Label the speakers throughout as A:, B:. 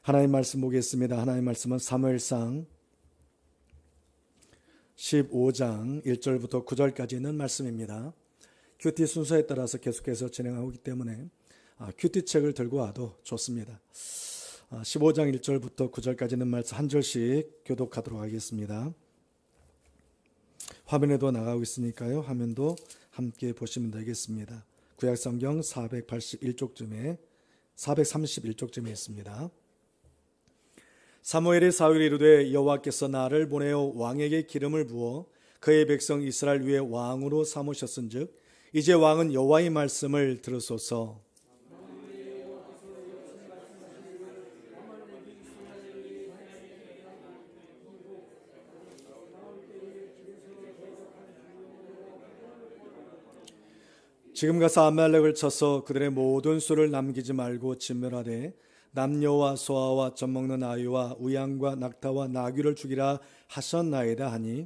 A: 하나님 말씀 보겠습니다. 하나님 말씀은 사무엘상 15장 1절부터 9절까지 있는 말씀입니다. 큐티 순서에 따라서 계속해서 진행하고 있기 때문에 큐티 책을 들고 와도 좋습니다. 15장 1절부터 9절까지 있는 말씀 한 절씩 교독하도록 하겠습니다. 화면에도 나가고 있으니까요. 화면도 함께 보시면 되겠습니다. 구약성경 431쪽쯤에 431쪽쯤에 있습니다. 사무엘이 사울에게 이르되 여호와께서 나를 보내어 왕에게 기름을 부어 그의 백성 이스라엘 위에 왕으로 삼으셨은즉 이제 왕은 여호와의 말씀을 들으소서. 지금 가서 아말렉을 쳐서 그들의 모든 수를 남기지 말고 진멸하되 남녀와 소아와 젖먹는 아이와 우양과 낙타와 나귀를 죽이라 하셨나이다 하니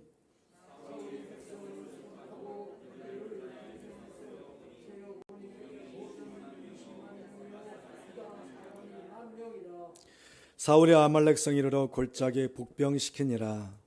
A: 사울이 아말렉 성에 이르러 골짜기에 복병시키니라.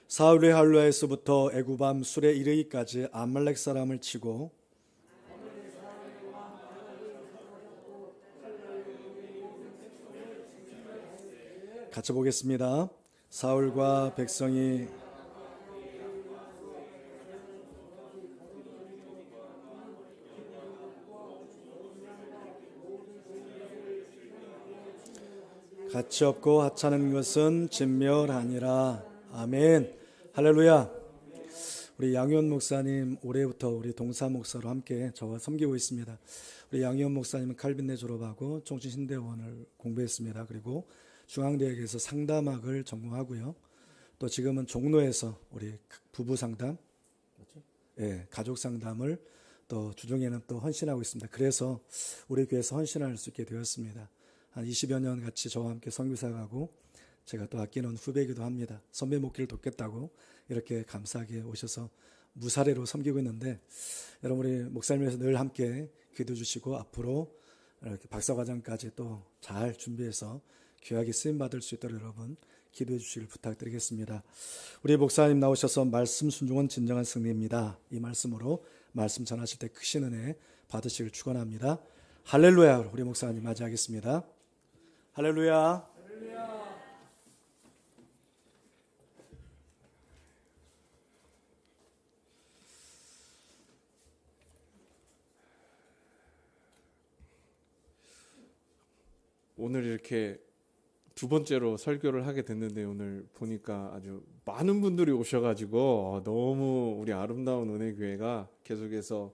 A: 사울이 할로에서부터 애구밤 술에 이르기까지 아말렉 사람을 치고 같이 보겠습니다. 사울과 백성이 가치 없고 하찮은 것은 진멸하니라. 아멘. 할렐루야. 우리 양희원 목사님 올해부터 우리 동사 목사로 함께 저와 섬기고 있습니다. 우리 양희원 목사님은 칼빈대 졸업하고 종신신대원을 공부했습니다. 그리고 중앙대학에서 상담학을 전공하고요. 또 지금은 종로에서 우리 부부 상담, 가족 상담을 또 주중에는 또 헌신하고 있습니다. 그래서 우리 교회에서 헌신할 수 있게 되었습니다. 한 20여 년 같이 저와 함께 선교사 가고 제가 또 아끼는 후배이기도 합니다. 선배 목회를 돕겠다고 이렇게 감사하게 오셔서 무사례로 섬기고 있는데 여러분 우리 목사님께서 늘 함께 기도해 주시고 앞으로 이렇게 박사과정까지 또 잘 준비해서 귀하게 쓰임받을 수 있도록 여러분 기도해 주시길 부탁드리겠습니다. 우리 목사님 나오셔서 말씀 순종은 진정한 승리입니다. 이 말씀으로 말씀 전하실 때 크신 은혜 받으시길 축원합니다. 할렐루야. 우리 목사님 맞이하겠습니다. 할렐루야.
B: 오늘 이렇게 두 번째로 설교를 하게 됐는데 오늘 보니까 아주 많은 분들이 오셔가지고 너무 우리 아름다운 은혜교회가 계속해서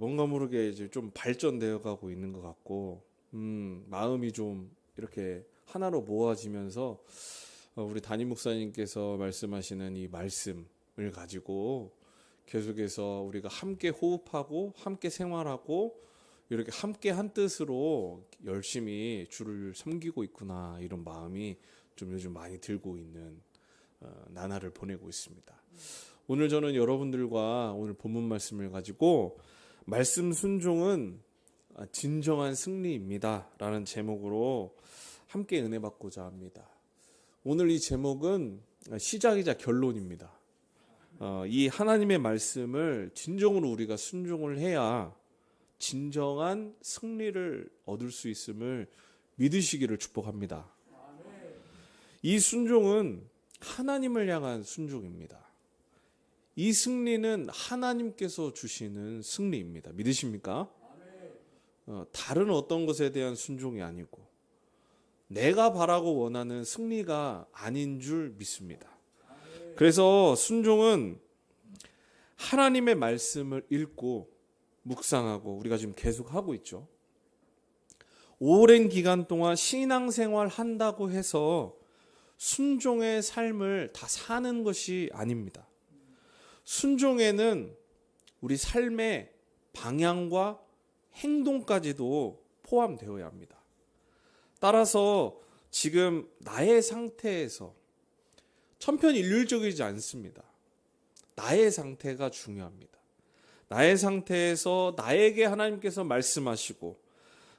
B: 뭔가 모르게 이제 좀 발전되어 가고 있는 것 같고 마음이 좀 이렇게 하나로 모아지면서 우리 담임 목사님께서 말씀하시는 이 말씀을 가지고 계속해서 우리가 함께 호흡하고 함께 생활하고 이렇게 함께 한 뜻으로 열심히 주를 섬기고 있구나 이런 마음이 좀 요즘 많이 들고 있는 나날을 보내고 있습니다. 오늘 저는 여러분들과 오늘 본문 말씀을 가지고 말씀 순종은 진정한 승리입니다 라는 제목으로 함께 은혜 받고자 합니다. 오늘 이 제목은 시작이자 결론입니다. 이 하나님의 말씀을 진정으로 우리가 순종을 해야 진정한 승리를 얻을 수 있음을 믿으시기를 축복합니다. 이 순종은 하나님을 향한 순종입니다. 이 승리는 하나님께서 주시는 승리입니다. 믿으십니까? 다른 어떤 것에 대한 순종이 아니고 내가 바라고 원하는 승리가 아닌 줄 믿습니다. 그래서 순종은 하나님의 말씀을 읽고 묵상하고 우리가 지금 계속 하고 있죠. 오랜 기간 동안 신앙생활 한다고 해서 순종의 삶을 다 사는 것이 아닙니다. 순종에는 우리 삶의 방향과 행동까지도 포함되어야 합니다. 따라서 지금 나의 상태에서 천편일률적이지 않습니다. 나의 상태가 중요합니다. 나의 상태에서 나에게 하나님께서 말씀하시고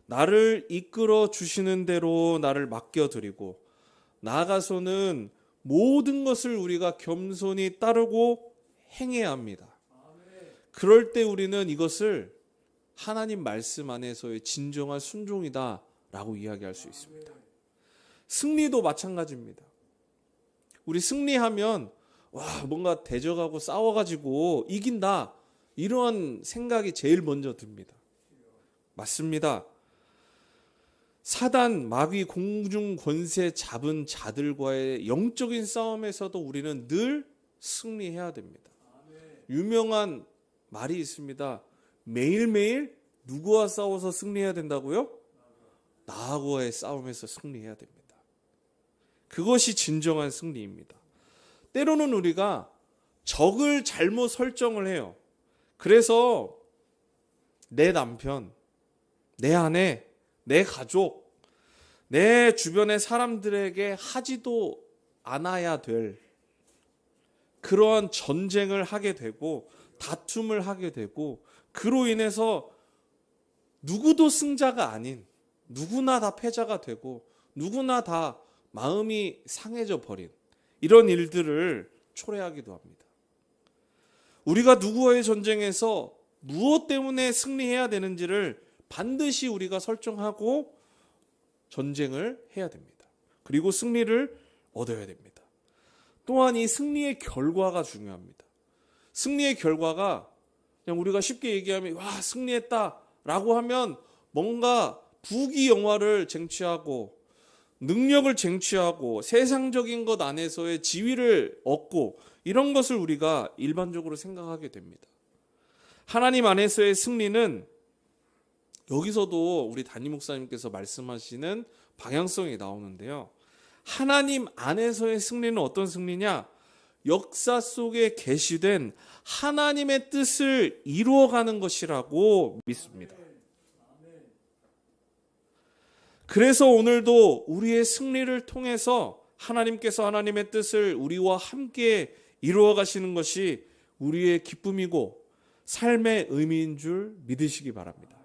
B: 나를 이끌어 주시는 대로 나를 맡겨드리고 나아가서는 모든 것을 우리가 겸손히 따르고 행해야 합니다. 그럴 때 우리는 이것을 하나님 말씀 안에서의 진정한 순종이다 라고 이야기할 수 있습니다. 승리도 마찬가지입니다. 우리 승리하면 뭔가 대적하고 싸워가지고 이긴다 이런 생각이 제일 먼저 듭니다. 맞습니다. 사단, 마귀, 공중 권세 잡은 자들과의 영적인 싸움에서도 우리는 늘 승리해야 됩니다. 유명한 말이 있습니다. 매일매일 누구와 싸워서 승리해야 된다고요? 나하고의 싸움에서 승리해야 됩니다. 그것이 진정한 승리입니다. 때로는 우리가 적을 잘못 설정을 해요. 그래서 내 남편, 내 아내, 내 가족, 내 주변의 사람들에게 하지도 않아야 될 그러한 전쟁을 하게 되고 다툼을 하게 되고 그로 인해서 누구도 승자가 아닌 누구나 다 패자가 되고 누구나 다 마음이 상해져 버린 이런 일들을 초래하기도 합니다. 우리가 누구와의 전쟁에서 무엇 때문에 승리해야 되는지를 반드시 우리가 설정하고 전쟁을 해야 됩니다. 그리고 승리를 얻어야 됩니다. 또한 이 승리의 결과가 중요합니다. 승리의 결과가 그냥 우리가 쉽게 얘기하면 승리했다라고 하면 뭔가 부귀영화를 쟁취하고 능력을 쟁취하고 세상적인 것 안에서의 지위를 얻고 이런 것을 우리가 일반적으로 생각하게 됩니다. 하나님 안에서의 승리는 여기서도 우리 담임 목사님께서 말씀하시는 방향성이 나오는데요. 하나님 안에서의 승리는 어떤 승리냐? 역사 속에 계시된 하나님의 뜻을 이루어가는 것이라고 믿습니다. 그래서 오늘도 우리의 승리를 통해서 하나님께서 하나님의 뜻을 우리와 함께 이루어 가시는 것이 우리의 기쁨이고 삶의 의미인 줄 믿으시기 바랍니다.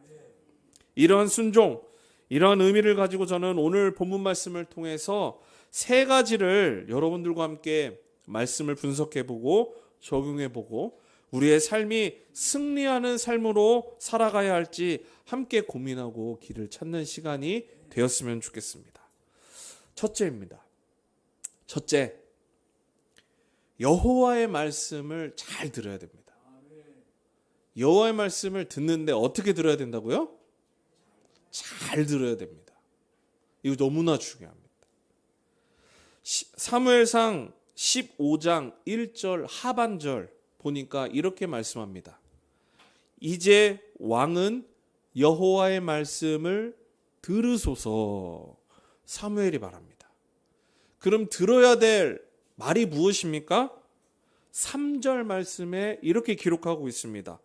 B: 이러한 순종, 이러한 의미를 가지고 저는 오늘 본문 말씀을 통해서 세 가지를 여러분들과 함께 말씀을 분석해보고 적용해보고 우리의 삶이 승리하는 삶으로 살아가야 할지 함께 고민하고 길을 찾는 시간이 되었으면 좋겠습니다. 첫째입니다. 첫째, 여호와의 말씀을 잘 들어야 됩니다. 여호와의 말씀을 듣는데 어떻게 들어야 된다고요? 잘 들어야 됩니다. 이거 너무나 중요합니다. 사무엘상 15장 1절 하반절 보니까 이렇게 말씀합니다. 이제 왕은 여호와의 말씀을 들으소서. 사무엘이 말합니다. 그럼 들어야 될 말이 무엇입니까? 3절 말씀에 이렇게 기록하고 있습니다.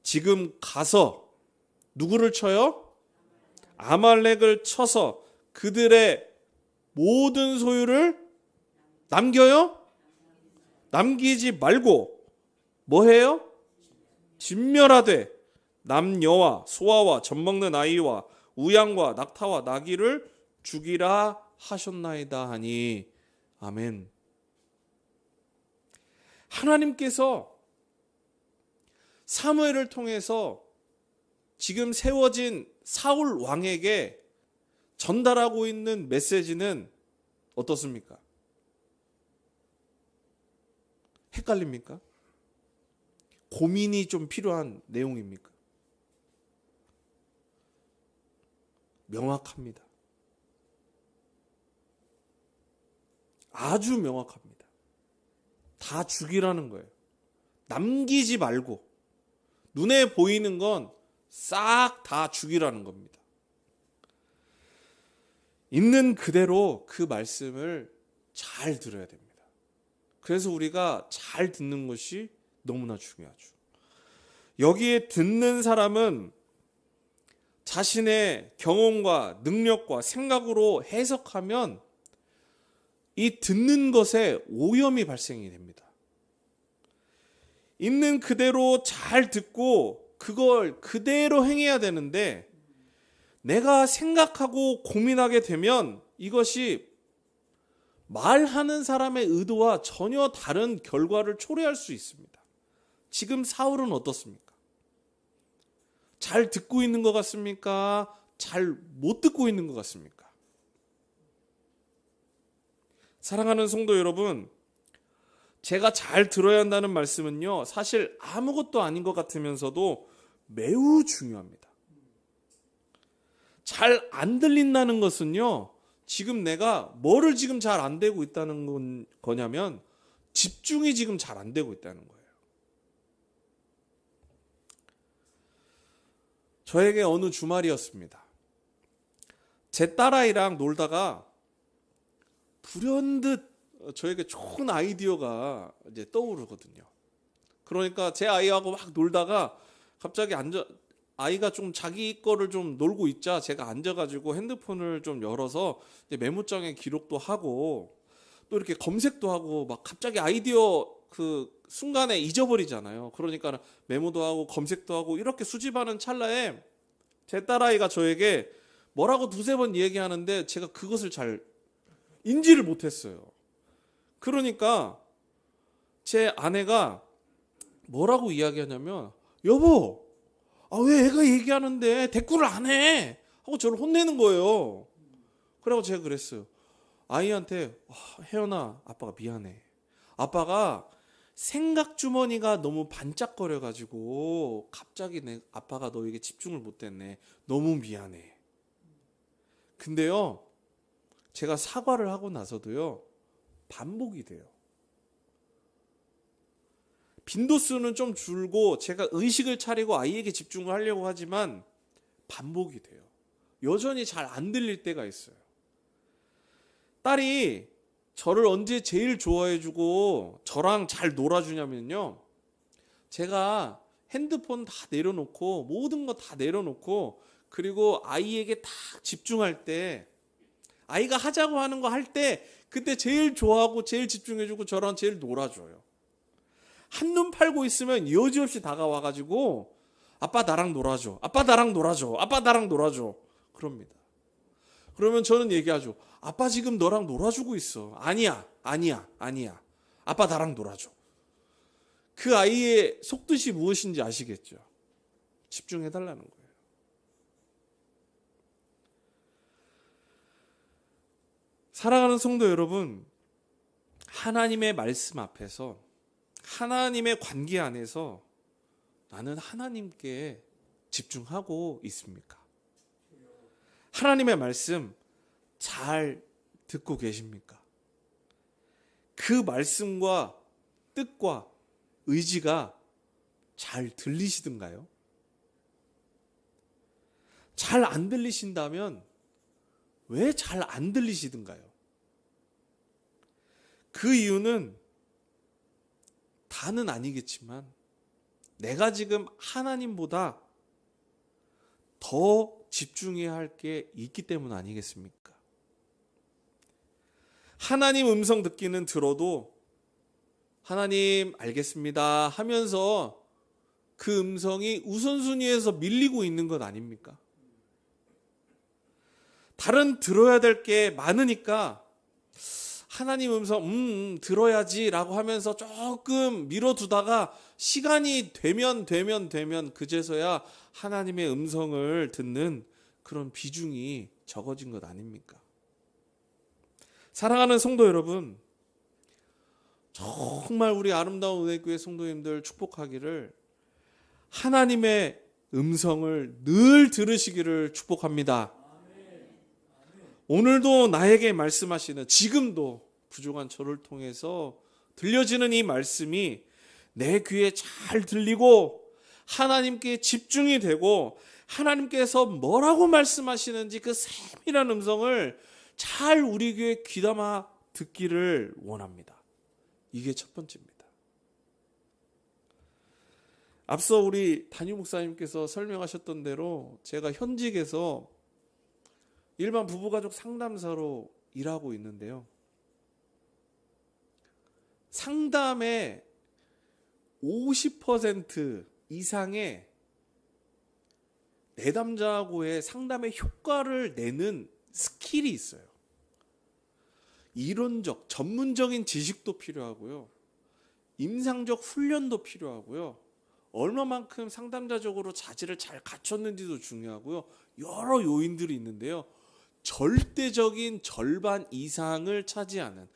B: 지금 가서 누구를 쳐요? 아말렉을 쳐서 그들의 모든 소유를 남겨요? 남기지 말고 뭐 해요? 진멸하되 남녀와 소아와 젖먹는 아이와 우양과 낙타와 나귀를 죽이라 하셨나이다 하니 아멘. 하나님께서 사무엘을 통해서 지금 세워진 사울 왕에게 전달하고 있는 메시지는 어떻습니까? 헷갈립니까? 고민이 좀 필요한 내용입니까? 명확합니다. 아주 명확합니다. 다 죽이라는 거예요. 남기지 말고 눈에 보이는 건 싹 다 죽이라는 겁니다. 있는 그대로 그 말씀을 잘 들어야 됩니다. 그래서 우리가 잘 듣는 것이 너무나 중요하죠. 여기에 듣는 사람은 자신의 경험과 능력과 생각으로 해석하면 이 듣는 것에 오염이 발생이 됩니다. 있는 그대로 잘 듣고 그걸 그대로 행해야 되는데 내가 생각하고 고민하게 되면 이것이 말하는 사람의 의도와 전혀 다른 결과를 초래할 수 있습니다. 지금 사울은 어떻습니까? 잘 듣고 있는 것 같습니까? 잘 못 듣고 있는 것 같습니까? 사랑하는 성도 여러분, 제가 잘 들어야 한다는 말씀은요, 사실 아무것도 아닌 것 같으면서도 매우 중요합니다. 잘 안 들린다는 것은요, 지금 내가 뭐를 지금 잘 안 되고 있다는 거냐면 집중이 지금 잘 안 되고 있다는 거예요. 저에게 어느 주말이었습니다. 제 딸아이랑 놀다가 불현듯 저에게 좋은 아이디어가 이제 떠오르거든요. 그러니까 제 아이하고 막 놀다가 갑자기 아이가 좀 자기 거를 좀 놀고 있자 제가 앉아가지고 핸드폰을 좀 열어서 이제 메모장에 기록도 하고 또 이렇게 검색도 하고 막 갑자기 아이디어 그 순간에 잊어버리잖아요. 그러니까 메모도 하고 검색도 하고 이렇게 수집하는 찰나에 제 딸아이가 저에게 뭐라고 두세 번 얘기하는데 제가 그것을 잘 인지를 못했어요. 그러니까 제 아내가 뭐라고 이야기하냐면 여보, 왜 애가 얘기하는데 대꾸를 안 해? 하고 저를 혼내는 거예요. 그래서 제가 그랬어요. 아이한테 혜연아, 아빠가 미안해. 아빠가 생각 주머니가 너무 반짝거려가지고 갑자기 아빠가 너에게 집중을 못했네. 너무 미안해. 근데요, 제가 사과를 하고 나서도요, 반복이 돼요. 빈도수는 좀 줄고 제가 의식을 차리고 아이에게 집중을 하려고 하지만 반복이 돼요. 여전히 잘 안 들릴 때가 있어요. 딸이 저를 언제 제일 좋아해주고 저랑 잘 놀아주냐면요, 제가 핸드폰 다 내려놓고 모든 거 다 내려놓고 그리고 아이에게 딱 집중할 때 아이가 하자고 하는 거 할 때 그때 제일 좋아하고 제일 집중해주고 저랑 제일 놀아줘요. 한눈 팔고 있으면 여지없이 다가와가지고 아빠 나랑 놀아줘, 아빠 나랑 놀아줘, 아빠 나랑 놀아줘 그럽니다. 그러면 저는 얘기하죠. 아빠 지금 너랑 놀아주고 있어. 아니야. 아빠 나랑 놀아줘. 그 아이의 속뜻이 무엇인지 아시겠죠? 집중해달라는 거예요. 사랑하는 성도 여러분, 하나님의 말씀 앞에서 하나님의 관계 안에서 나는 하나님께 집중하고 있습니까? 하나님의 말씀 잘 듣고 계십니까? 그 말씀과 뜻과 의지가 잘 들리시던가요? 잘 안 들리신다면 왜 잘 안 들리시던가요? 그 이유는 다는 아니겠지만 내가 지금 하나님보다 더 집중해야 할 게 있기 때문 아니겠습니까? 하나님 음성 듣기는 들어도 하나님 알겠습니다 하면서 그 음성이 우선순위에서 밀리고 있는 것 아닙니까? 다른 들어야 될 게 많으니까 하나님 음성 들어야지라고 하면서 조금 미뤄두다가 시간이 되면 그제서야 하나님의 음성을 듣는 그런 비중이 적어진 것 아닙니까? 사랑하는 성도 여러분, 정말 우리 아름다운 은혜교회 성도님들 축복하기를 하나님의 음성을 늘 들으시기를 축복합니다. 오늘도 나에게 말씀하시는, 지금도 부족한 저를 통해서 들려지는 이 말씀이 내 귀에 잘 들리고 하나님께 집중이 되고 하나님께서 뭐라고 말씀하시는지 그 세밀한 음성을 잘 우리 귀에 귀담아 듣기를 원합니다. 이게 첫 번째입니다. 앞서 우리 담임 목사님께서 설명하셨던 대로 제가 현직에서 일반 부부가족 상담사로 일하고 있는데요. 상담의 50% 이상의 내담자하고의 상담의 효과를 내는 스킬이 있어요. 이론적, 전문적인 지식도 필요하고요. 임상적 훈련도 필요하고요. 얼마만큼 상담자적으로 자질을 잘 갖췄는지도 중요하고요. 여러 요인들이 있는데요. 절대적인 절반 이상을 차지하는,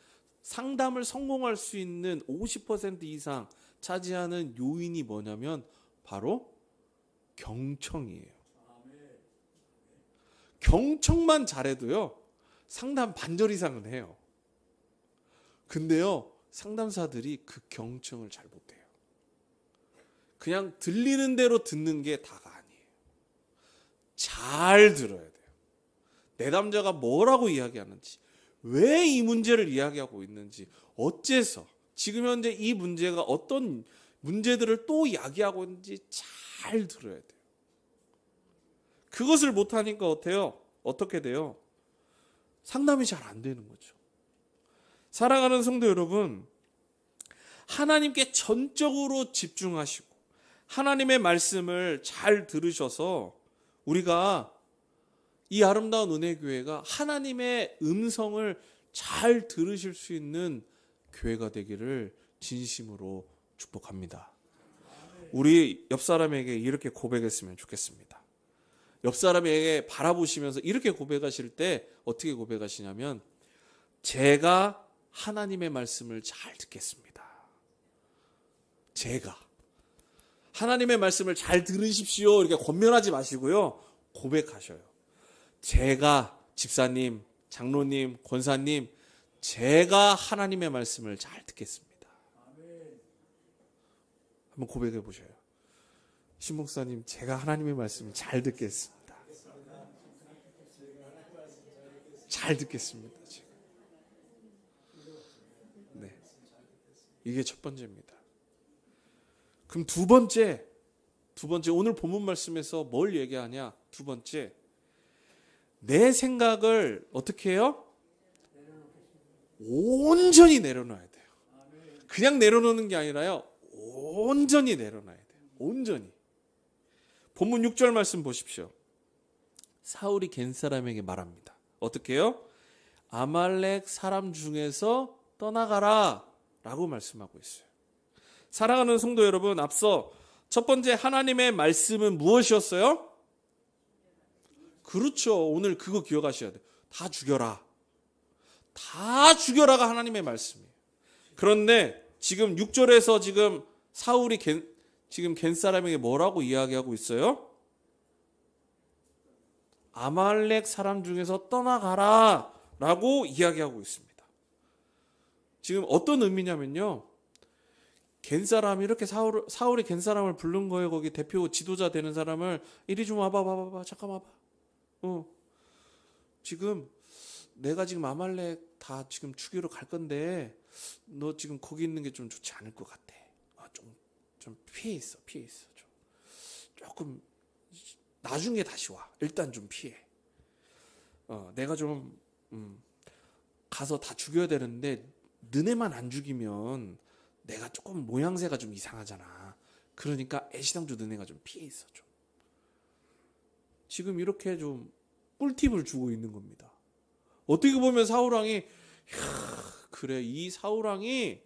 B: 상담을 성공할 수 있는 50% 이상 차지하는 요인이 뭐냐면 바로 경청이에요. 경청만 잘해도요, 상담 반절 이상은 해요. 근데요, 상담사들이 그 경청을 잘 못해요. 그냥 들리는 대로 듣는 게 다가 아니에요. 잘 들어야 돼요. 내담자가 뭐라고 이야기하는지, 왜 이 문제를 이야기하고 있는지, 어째서 지금 현재 이 문제가 어떤 문제들을 또 이야기하고 있는지 잘 들어야 돼요. 그것을 못하니까 어떻게 돼요? 상담이 잘 안 되는 거죠. 사랑하는 성도 여러분, 하나님께 전적으로 집중하시고 하나님의 말씀을 잘 들으셔서 우리가 이 아름다운 은혜교회가 하나님의 음성을 잘 들으실 수 있는 교회가 되기를 진심으로 축복합니다. 우리 옆 사람에게 이렇게 고백했으면 좋겠습니다. 옆 사람에게 바라보시면서 이렇게 고백하실 때 어떻게 고백하시냐면, 제가 하나님의 말씀을 잘 듣겠습니다. 제가 하나님의 말씀을 잘 들으십시오 이렇게 권면하지 마시고요, 고백하셔요. 제가, 집사님, 장로님, 권사님, 제가 하나님의 말씀을 잘 듣겠습니다. 한번 고백해 보셔요. 신목사님, 제가 하나님의 말씀을 잘 듣겠습니다. 잘 듣겠습니다. 제가. 네, 이게 첫 번째입니다. 그럼 두 번째 오늘 본문 말씀에서 뭘 얘기하냐? 두 번째, 내 생각을 어떻게 해요? 온전히 내려놔야 돼요. 그냥 내려놓는 게 아니라요, 온전히 내려놔야 돼요. 온전히. 본문 6절 말씀 보십시오. 사울이 겐 사람에게 말합니다. 어떻게 해요? 아말렉 사람 중에서 떠나가라 라고 말씀하고 있어요. 사랑하는 성도 여러분, 앞서 첫 번째 하나님의 말씀은 무엇이었어요? 그렇죠. 오늘 그거 기억하셔야 돼요. 다 죽여라. 다 죽여라가 하나님의 말씀이에요. 그런데 지금 6절에서 지금 사울이 겐 사람에게 뭐라고 이야기하고 있어요? 아말렉 사람 중에서 떠나가라 라고 이야기하고 있습니다. 지금 어떤 의미냐면요, 겐 사람이 이렇게 사울이 겐 사람을 부른 거예요. 거기 대표 지도자 되는 사람을, 이리 좀 와봐, 잠깐 와봐. 지금 내가 지금 아말렉 다 지금 죽이러 갈 건데 너 지금 거기 있는 게 좀 좋지 않을 것 같아. 좀 피해 있어. 조금 나중에 다시 와. 일단 좀 피해. 내가 좀 가서 다 죽여야 되는데 너네만 안 죽이면 내가 조금 모양새가 좀 이상하잖아. 그러니까 애시당초 너네가 좀 피해 있어. 좀. 지금 이렇게 좀 꿀팁을 주고 있는 겁니다. 어떻게 보면 사울왕이, 그래, 이 사울왕이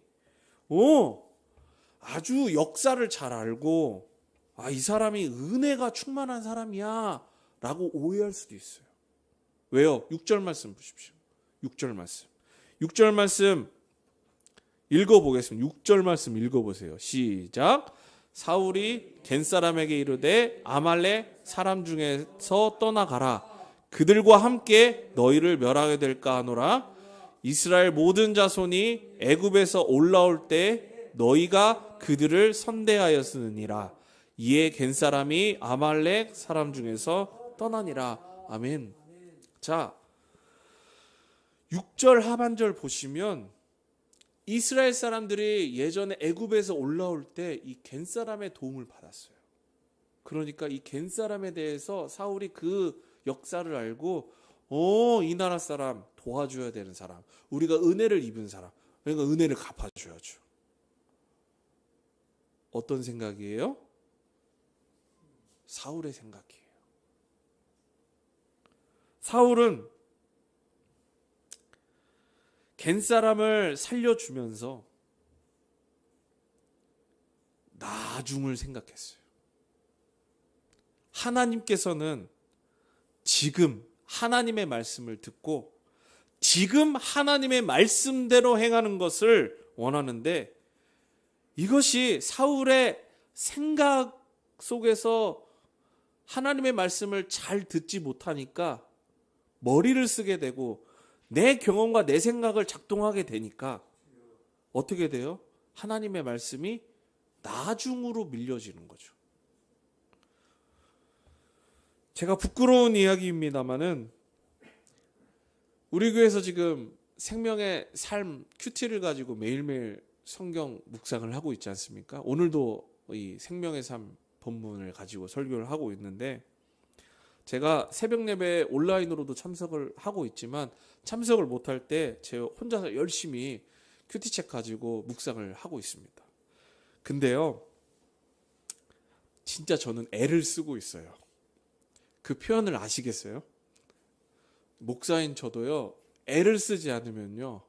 B: 아주 역사를 잘 알고, 이 사람이 은혜가 충만한 사람이야 라고 오해할 수도 있어요. 왜요? 6절 말씀 보십시오. 6절 말씀 읽어보겠습니다. 6절 말씀 읽어보세요. 시작. 사울이 겐 사람에게 이르되 아말렉 사람 중에서 떠나가라. 그들과 함께 너희를 멸하게 될까 하노라. 이스라엘 모든 자손이 애굽에서 올라올 때 너희가 그들을 선대하였으니라. 이에 겐 사람이 아말렉 사람 중에서 떠나니라. 아멘. 자, 6절 하반절 보시면 이스라엘 사람들이 예전에 애굽에서 올라올 때 이 겐 사람의 도움을 받았어요. 그러니까 이 겐 사람에 대해서 사울이 그 역사를 알고 이 나라 사람 도와줘야 되는 사람, 우리가 은혜를 입은 사람, 그러니까 은혜를 갚아줘야죠. 어떤 생각이에요? 사울의 생각이에요. 사울은 겐 사람을 살려주면서 나중을 생각했어요. 하나님께서는 지금 하나님의 말씀을 듣고 지금 하나님의 말씀대로 행하는 것을 원하는데, 이것이 사울의 생각 속에서 하나님의 말씀을 잘 듣지 못하니까 머리를 쓰게 되고 내 경험과 내 생각을 작동하게 되니까 어떻게 돼요? 하나님의 말씀이 나중으로 밀려지는 거죠. 제가 부끄러운 이야기입니다만은 우리 교회에서 지금 생명의 삶 큐티를 가지고 매일매일 성경 묵상을 하고 있지 않습니까? 오늘도 이 생명의 삶 본문을 가지고 설교를 하고 있는데, 제가 새벽 예배에 온라인으로도 참석을 하고 있지만 참석을 못할 때 제가 혼자서 열심히 큐티책 가지고 묵상을 하고 있습니다. 근데요, 진짜 저는 애를 쓰고 있어요. 그 표현을 아시겠어요? 목사인 저도요, 애를 쓰지 않으면요,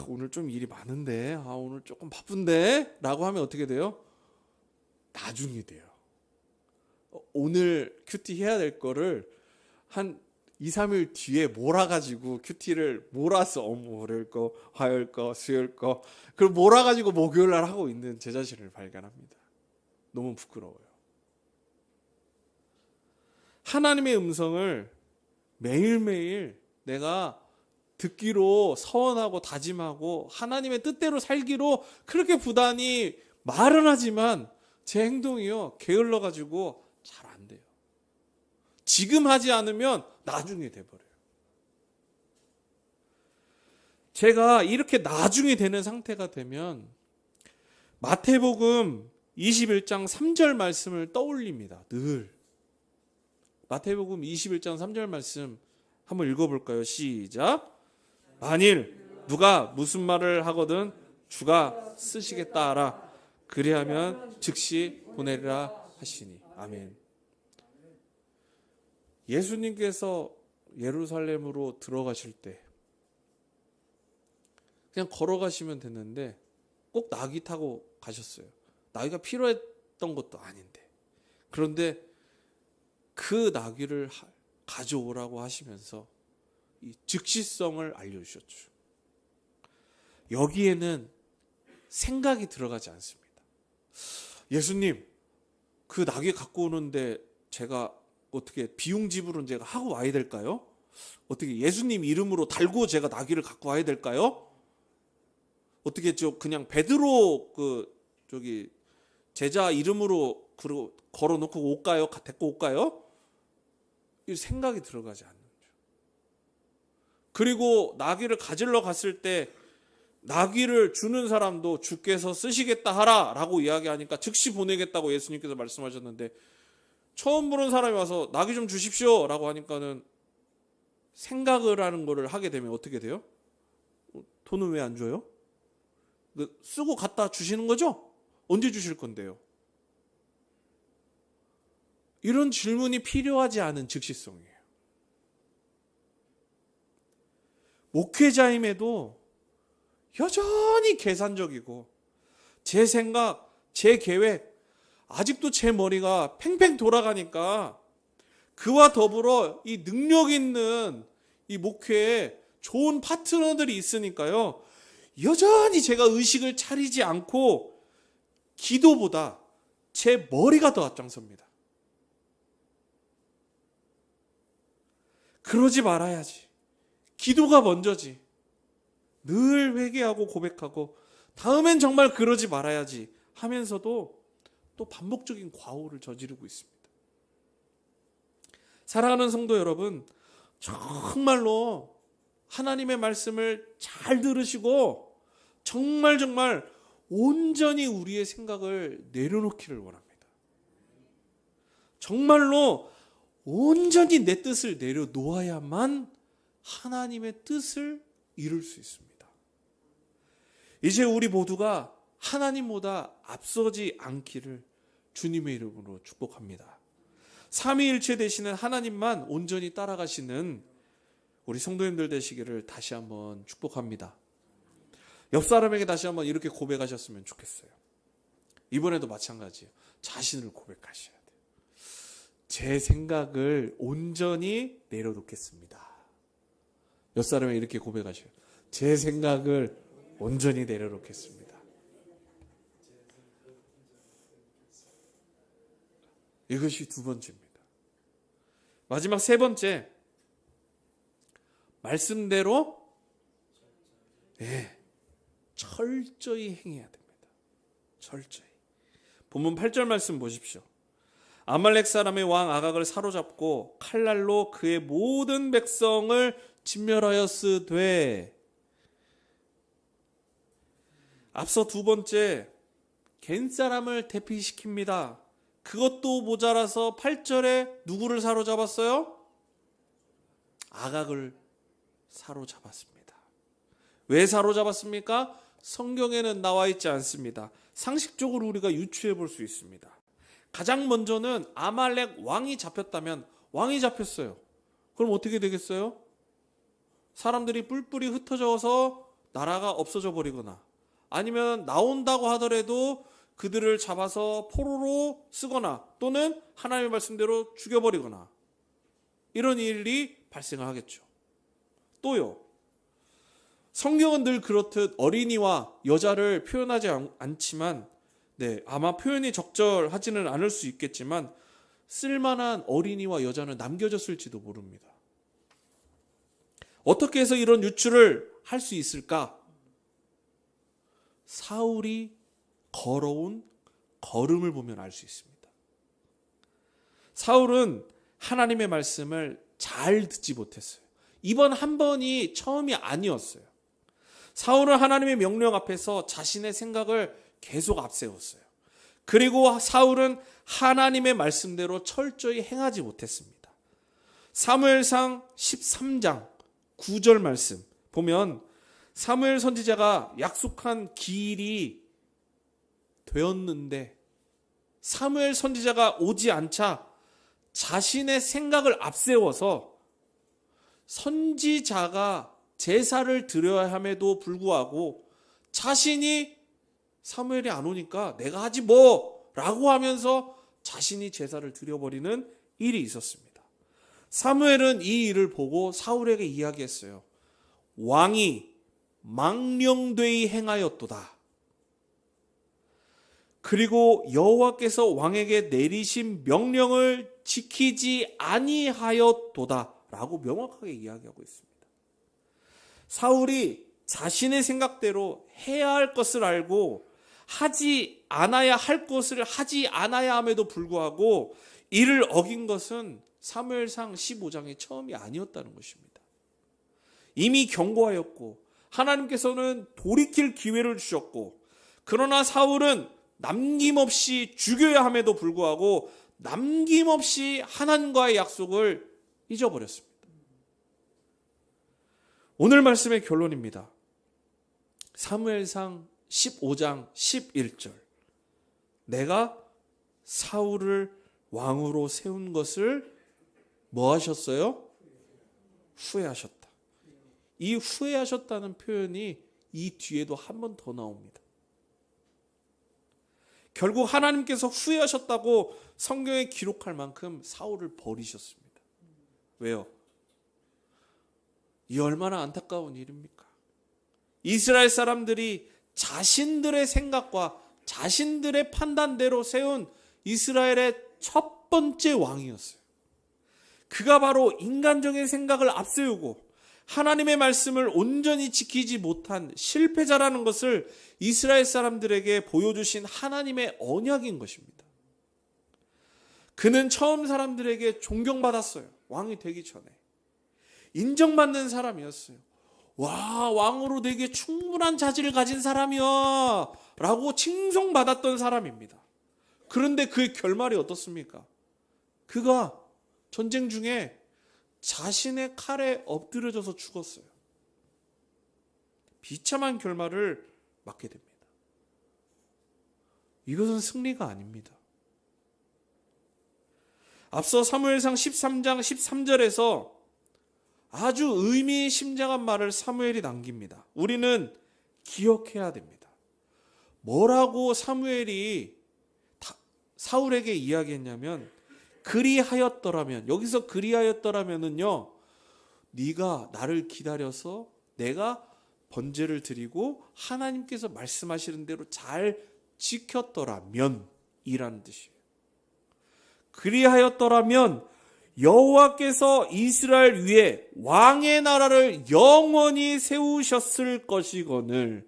B: 오늘 좀 일이 많은데, 오늘 조금 바쁜데 라고 하면 어떻게 돼요? 나중이 돼요. 오늘 큐티 해야 될 거를 한 2, 3일 뒤에 몰아가지고 큐티를 몰아서 월요일 거, 화요일 거, 수요일 거, 그걸 몰아가지고 목요일 날 하고 있는 제 자신을 발견합니다. 너무 부끄러워요. 하나님의 음성을 매일매일 내가 듣기로 서원하고 다짐하고 하나님의 뜻대로 살기로 그렇게 부단히 말은 하지만 제 행동이요, 게을러가지고 잘 안 돼요. 지금 하지 않으면 나중에 돼버려요. 제가 이렇게 나중에 되는 상태가 되면 마태복음 21장 3절 말씀을 떠올립니다. 늘. 마태복음 21장 3절 말씀 한번 읽어볼까요? 시작. 만일 누가 무슨 말을 하거든 주가 쓰시겠다 하라. 그리하면 즉시 보내리라 하시니. 아멘. 예수님께서 예루살렘으로 들어가실 때 그냥 걸어가시면 됐는데 꼭 나귀 타고 가셨어요. 나귀가 필요했던 것도 아닌데. 그런데 그 나귀를 가져오라고 하시면서 이 즉시성을 알려주셨죠. 여기에는 생각이 들어가지 않습니다. 예수님, 그 나귀 갖고 오는데 제가 어떻게 비용 지불은 제가 하고 와야 될까요? 어떻게 예수님 이름으로 달고 제가 나귀를 갖고 와야 될까요? 어떻게 그냥 베드로 제자 이름으로 걸어놓고 올까요? 데리고 올까요? 이 생각이 들어가지 않는 거죠. 그리고 나귀를 가지러 갔을 때 나귀를 주는 사람도 주께서 쓰시겠다 하라라고 이야기하니까 즉시 보내겠다고 예수님께서 말씀하셨는데, 처음 보는 사람이 와서 나귀 좀 주십시오라고 하니까는 생각을 하는 거를 하게 되면 어떻게 돼요? 돈은 왜 안 줘요? 쓰고 갖다 주시는 거죠? 언제 주실 건데요? 이런 질문이 필요하지 않은 즉시성이에요. 목회자임에도 여전히 계산적이고 제 생각, 제 계획, 아직도 제 머리가 팽팽 돌아가니까 그와 더불어 이 능력 있는 이 목회에 좋은 파트너들이 있으니까요, 여전히 제가 의식을 차리지 않고 기도보다 제 머리가 더 앞장섭니다. 그러지 말아야지. 기도가 먼저지. 늘 회개하고 고백하고 다음엔 정말 그러지 말아야지 하면서도 또 반복적인 과오를 저지르고 있습니다. 사랑하는 성도 여러분, 정말로 하나님의 말씀을 잘 들으시고 정말 온전히 우리의 생각을 내려놓기를 원합니다. 정말로 온전히 내 뜻을 내려놓아야만 하나님의 뜻을 이룰 수 있습니다. 이제 우리 모두가 하나님보다 앞서지 않기를 주님의 이름으로 축복합니다. 삼위일체 되시는 하나님만 온전히 따라가시는 우리 성도님들 되시기를 다시 한번 축복합니다. 옆 사람에게 다시 한번 이렇게 고백하셨으면 좋겠어요. 이번에도 마찬가지예요. 자신을 고백하셔야 돼요. 제 생각을 온전히 내려놓겠습니다. 옆 사람에게 이렇게 고백하셔요. 제 생각을 온전히 내려놓겠습니다. 이것이 두 번째입니다. 마지막 세 번째, 말씀대로 철저히 행해야 됩니다. 철저히. 본문 8절 말씀 보십시오. 아말렉 사람의 왕 아각을 사로잡고 칼날로 그의 모든 백성을 진멸하였으되. 앞서 두 번째, 겐 사람을 대피시킵니다. 그것도 모자라서 8절에 누구를 사로잡았어요? 아각을 사로잡았습니다. 왜 사로잡았습니까? 성경에는 나와 있지 않습니다. 상식적으로 우리가 유추해 볼 수 있습니다. 가장 먼저는 아말렉 왕이 잡혔다면, 왕이 잡혔어요. 그럼 어떻게 되겠어요? 사람들이 뿔뿔이 흩어져서 나라가 없어져 버리거나, 아니면 나온다고 하더라도 그들을 잡아서 포로로 쓰거나, 또는 하나님의 말씀대로 죽여버리거나, 이런 일이 발생을 하겠죠. 또요, 성경은 늘 그렇듯 어린이와 여자를 표현하지 않지만, 아마 표현이 적절하지는 않을 수 있겠지만 쓸만한 어린이와 여자는 남겨졌을지도 모릅니다. 어떻게 해서 이런 유추를 할 수 있을까? 사울이 걸어온 걸음을 보면 알 수 있습니다. 사울은 하나님의 말씀을 잘 듣지 못했어요. 이번 한 번이 처음이 아니었어요. 사울은 하나님의 명령 앞에서 자신의 생각을 계속 앞세웠어요. 그리고 사울은 하나님의 말씀대로 철저히 행하지 못했습니다. 사무엘상 13장 9절 말씀 보면, 사무엘 선지자가 약속한 기일이 되었는데 사무엘 선지자가 오지 않자 자신의 생각을 앞세워서 선지자가 제사를 드려야 함에도 불구하고 자신이 사무엘이 안 오니까 내가 하지 뭐 라고 하면서 자신이 제사를 드려버리는 일이 있었습니다. 사무엘은 이 일을 보고 사울에게 이야기했어요. 왕이 망령되이 행하였도다. 그리고 여호와께서 왕에게 내리신 명령을 지키지 아니하였도다 라고 명확하게 이야기하고 있습니다. 사울이 자신의 생각대로 해야 할 것을 알고 하지 않아야 할 것을 하지 않아야 함에도 불구하고 이를 어긴 것은 사무엘상 15장이 처음이 아니었다는 것입니다. 이미 경고하였고 하나님께서는 돌이킬 기회를 주셨고, 그러나 사울은 남김없이 죽여야 함에도 불구하고 남김없이 하나님과의 약속을 잊어버렸습니다. 오늘 말씀의 결론입니다. 사무엘상 15장 11절. 내가 사울을 왕으로 세운 것을 뭐 하셨어요? 후회하셨다. 이 후회하셨다는 표현이 이 뒤에도 한 번 더 나옵니다. 결국 하나님께서 후회하셨다고 성경에 기록할 만큼 사울을 버리셨습니다. 왜요? 이 얼마나 안타까운 일입니까? 이스라엘 사람들이 자신들의 생각과 자신들의 판단대로 세운 이스라엘의 첫 번째 왕이었어요. 그가 바로 인간적인 생각을 앞세우고 하나님의 말씀을 온전히 지키지 못한 실패자라는 것을 이스라엘 사람들에게 보여주신 하나님의 언약인 것입니다. 그는 처음 사람들에게 존경받았어요. 왕이 되기 전에. 인정받는 사람이었어요. 와, 왕으로 되게 충분한 자질을 가진 사람이야 라고 칭송받았던 사람입니다. 그런데 그의 결말이 어떻습니까? 그가 전쟁 중에 자신의 칼에 엎드려져서 죽었어요. 비참한 결말을 맞게 됩니다. 이것은 승리가 아닙니다. 앞서 사무엘상 13장 13절에서 아주 의미심장한 말을 사무엘이 남깁니다. 우리는 기억해야 됩니다. 뭐라고 사무엘이 사울에게 이야기했냐면, 그리하였더라면, 여기서 그리하였더라면은요, 네가 나를 기다려서 내가 번제를 드리고 하나님께서 말씀하시는 대로 잘 지켰더라면 이라는 뜻이에요. 그리하였더라면 여호와께서 이스라엘 위에 왕의 나라를 영원히 세우셨을 것이거늘.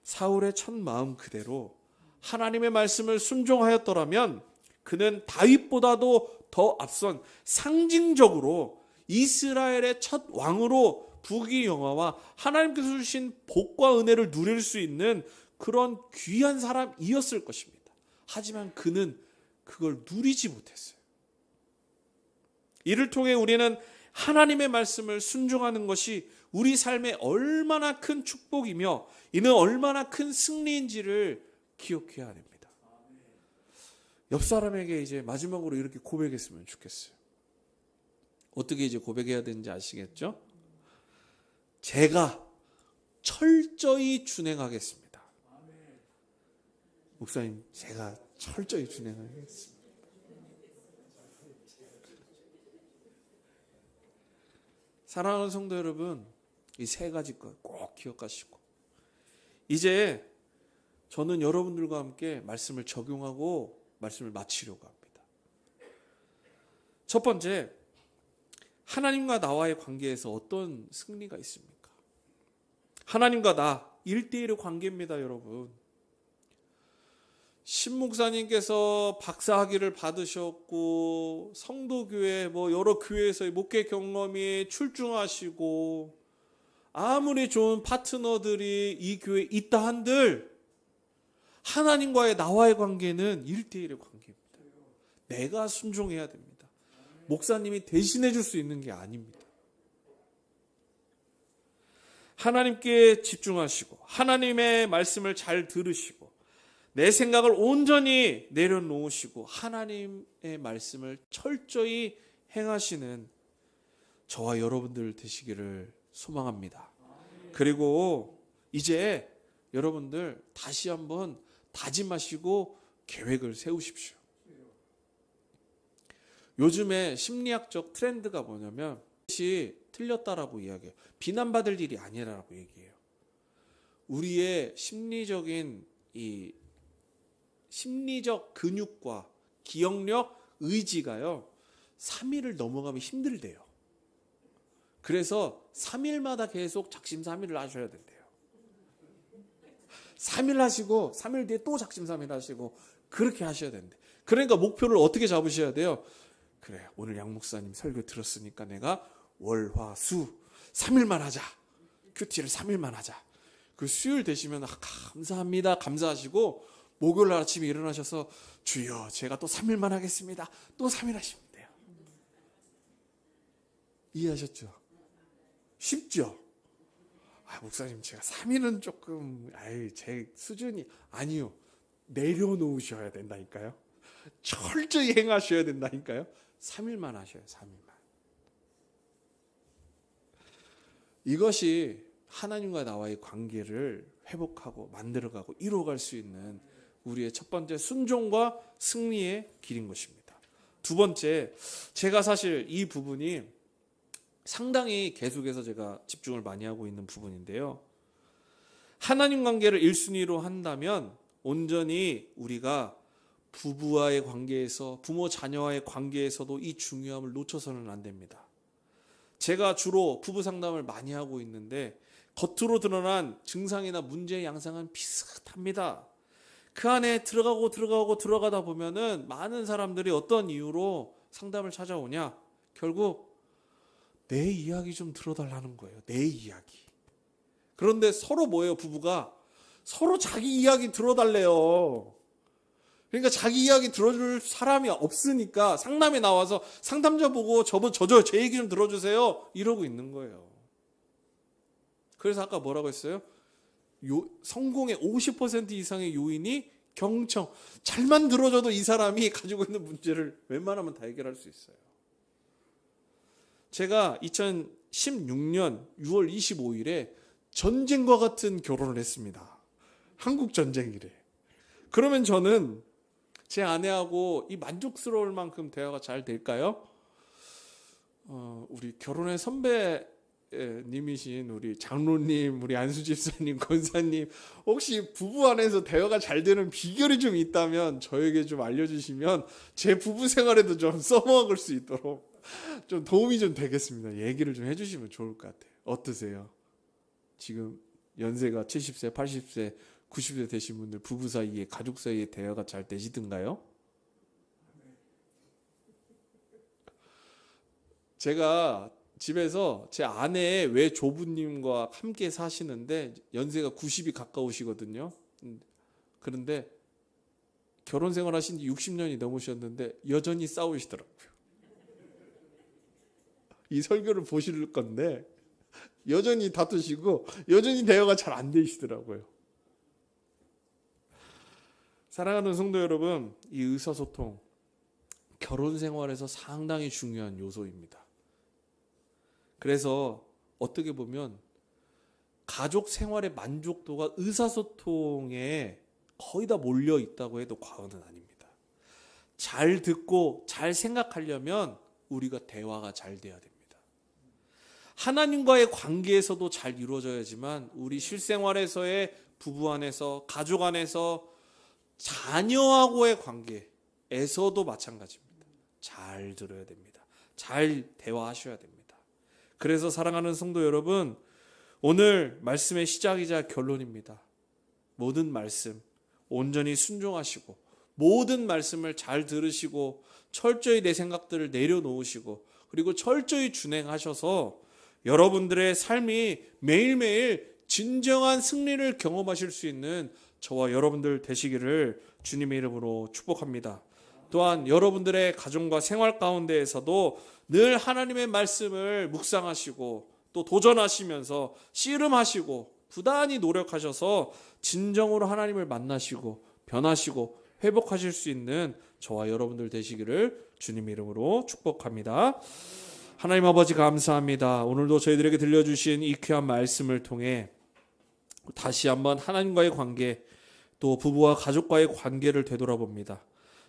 B: 사울의 첫 마음 그대로 하나님의 말씀을 순종하였더라면 그는 다윗보다도 더 앞선 상징적으로 이스라엘의 첫 왕으로 부귀영화와 하나님께서 주신 복과 은혜를 누릴 수 있는 그런 귀한 사람이었을 것입니다. 하지만 그는 그걸 누리지 못했어요. 이를 통해 우리는 하나님의 말씀을 순종하는 것이 우리 삶에 얼마나 큰 축복이며 이는 얼마나 큰 승리인지를 기억해야 합니다. 옆 사람에게 이제 마지막으로 이렇게 고백했으면 좋겠어요. 어떻게 이제 고백해야 되는지 아시겠죠? 제가 철저히 준행하겠습니다. 목사님, 제가 철저히 준행하겠습니다. 사랑하는 성도 여러분, 이 세 가지 것 꼭 기억하시고, 이제 저는 여러분들과 함께 말씀을 적용하고 말씀을 마치려고 합니다. 첫 번째, 하나님과 나와의 관계에서 어떤 승리가 있습니까? 하나님과 나 1대1의 관계입니다, 여러분. 신목사님께서 박사학위를 받으셨고 성도교회 여러 교회에서의 목회 경험이 출중하시고 아무리 좋은 파트너들이 이 교회에 있다 한들 하나님과의 나와의 관계는 1대1의 관계입니다. 내가 순종해야 됩니다. 목사님이 대신해 줄 수 있는 게 아닙니다. 하나님께 집중하시고 하나님의 말씀을 잘 들으시고 내 생각을 온전히 내려놓으시고 하나님의 말씀을 철저히 행하시는 저와 여러분들 되시기를 소망합니다. 그리고 이제 여러분들 다시 한번 다짐하시고 계획을 세우십시오. 요즘에 심리학적 트렌드가 뭐냐면 그것이 틀렸다라고 이야기해요. 비난받을 일이 아니라고 얘기해요. 우리의 심리적 근육과 기억력, 의지가요 3일을 넘어가면 힘들대요. 그래서 3일마다 계속 작심삼일을 하셔야 된대요. 3일 하시고 3일 뒤에 또 작심삼일 하시고 그렇게 하셔야 된대. 그러니까 목표를 어떻게 잡으셔야 돼요? 그래, 오늘 양 목사님 설교 들었으니까 내가 월, 화, 수 3일만 하자. 큐티를 3일만 하자. 그 수요일 되시면 감사합니다. 감사하시고 목요일 날 아침에 일어나셔서 주여 제가 또 3일만 하겠습니다. 또 3일 하시면 돼요. 이해하셨죠? 쉽죠? 목사님 제가 3일은 조금 제 수준이 아니요. 내려놓으셔야 된다니까요. 철저히 행하셔야 된다니까요. 3일만 하셔요. 3일만. 이것이 하나님과 나와의 관계를 회복하고 만들어가고 이루어갈 수 있는 우리의 첫 번째 순종과 승리의 길인 것입니다. 두 번째, 제가 사실 이 부분이 상당히 계속해서 제가 집중을 많이 하고 있는 부분인데요. 하나님 관계를 1순위로 한다면 온전히 우리가 부부와의 관계에서 부모 자녀와의 관계에서도 이 중요함을 놓쳐서는 안 됩니다. 제가 주로 부부 상담을 많이 하고 있는데 겉으로 드러난 증상이나 문제의 양상은 비슷합니다. 그 안에 들어가다 보면은 많은 사람들이 어떤 이유로 상담을 찾아오냐? 결국 내 이야기 좀 들어달라는 거예요. 내 이야기. 그런데 서로 뭐예요? 부부가 서로 자기 이야기 들어달래요. 그러니까 자기 이야기 들어줄 사람이 없으니까 상담에 나와서 상담자 보고 제 얘기 좀 들어주세요. 이러고 있는 거예요. 그래서 아까 뭐라고 했어요? 성공의 50% 이상의 요인이 경청. 잘만 들어줘도 이 사람이 가지고 있는 문제를 웬만하면 다 해결할 수 있어요. 제가 2016년 6월 25일에 전쟁과 같은 결혼을 했습니다. 한국 전쟁이래. 그러면 저는 제 아내하고 이 만족스러울 만큼 대화가 잘 될까요? 우리 결혼의 선배님이신 우리 장로님, 우리 안수 집사님, 권사님, 혹시 부부 안에서 대화가 잘 되는 비결이 좀 있다면 저에게 좀 알려주시면 제 부부 생활에도 좀 써먹을 수 있도록 좀 도움이 좀 되겠습니다. 얘기를 좀 해주시면 좋을 것 같아요. 어떠세요? 지금 연세가 70세, 80세, 90세 되신 분들 부부 사이에, 가족 사이에 대화가 잘 되시던가요? 제가 집에서 제 아내의 외조부님과 함께 사시는데 연세가 90이 가까우시거든요. 그런데 결혼 생활 하신 지 60년이 넘으셨는데 여전히 싸우시더라고요. 이 설교를 보실 건데 여전히 다투시고 여전히 대화가 잘 안 되시더라고요. 사랑하는 성도 여러분, 이 의사소통 결혼 생활에서 상당히 중요한 요소입니다. 그래서 어떻게 보면 가족 생활의 만족도가 의사소통에 거의 다 몰려 있다고 해도 과언은 아닙니다. 잘 듣고 잘 생각하려면 우리가 대화가 잘 돼야 됩니다. 하나님과의 관계에서도 잘 이루어져야지만 우리 실생활에서의 부부 안에서, 가족 안에서, 자녀하고의 관계에서도 마찬가지입니다. 잘 들어야 됩니다. 잘 대화하셔야 됩니다. 그래서 사랑하는 성도 여러분, 오늘 말씀의 시작이자 결론입니다. 모든 말씀 온전히 순종하시고 모든 말씀을 잘 들으시고 철저히 내 생각들을 내려놓으시고 그리고 철저히 준행하셔서 여러분들의 삶이 매일매일 진정한 승리를 경험하실 수 있는 저와 여러분들 되시기를 주님의 이름으로 축복합니다. 또한 여러분들의 가정과 생활 가운데에서도 늘 하나님의 말씀을 묵상하시고 또 도전하시면서 씨름하시고 부단히 노력하셔서 진정으로 하나님을 만나시고 변하시고 회복하실 수 있는 저와 여러분들 되시기를 주님의 이름으로 축복합니다. 하나님 아버지 감사합니다. 오늘도 저희들에게 들려주신 이 귀한 말씀을 통해 다시 한번 하나님과의 관계 또 부부와 가족과의 관계를 되돌아봅니다.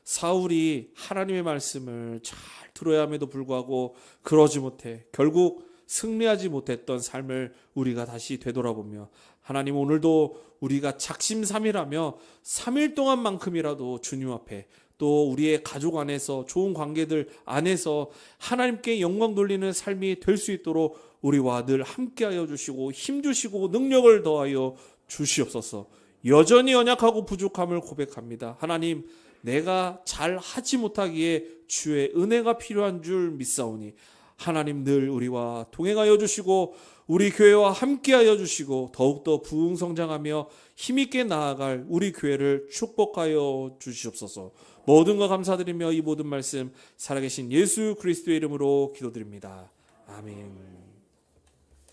B: 사울이 하나님의 말씀을 잘 들어야 함에도 불구하고 그러지 못해 결국 승리하지 못했던 삶을 우리가 다시 되돌아보며 하나님 오늘도 우리가 작심삼일하며 3일 동안만큼이라도 주님 앞에 또 우리의 가족 안에서 좋은 관계들 안에서 하나님께 영광 돌리는 삶이 될 수 있도록 우리와 늘 함께하여 주시고 힘주시고 능력을 더하여 주시옵소서. 여전히 연약하고 부족함을 고백합니다. 하나님 내가 잘 하지 못하기에 주의 은혜가 필요한 줄 믿사오니 하나님 늘 우리와 동행하여 주시고 우리 교회와 함께하여 주시고 더욱더 부흥성장하며 힘있게 나아갈 우리 교회를 축복하여 주시옵소서. 모든 것 감사드리며 이 모든 말씀 살아계신 예수 그리스도의 이름으로 기도드립니다. 아멘.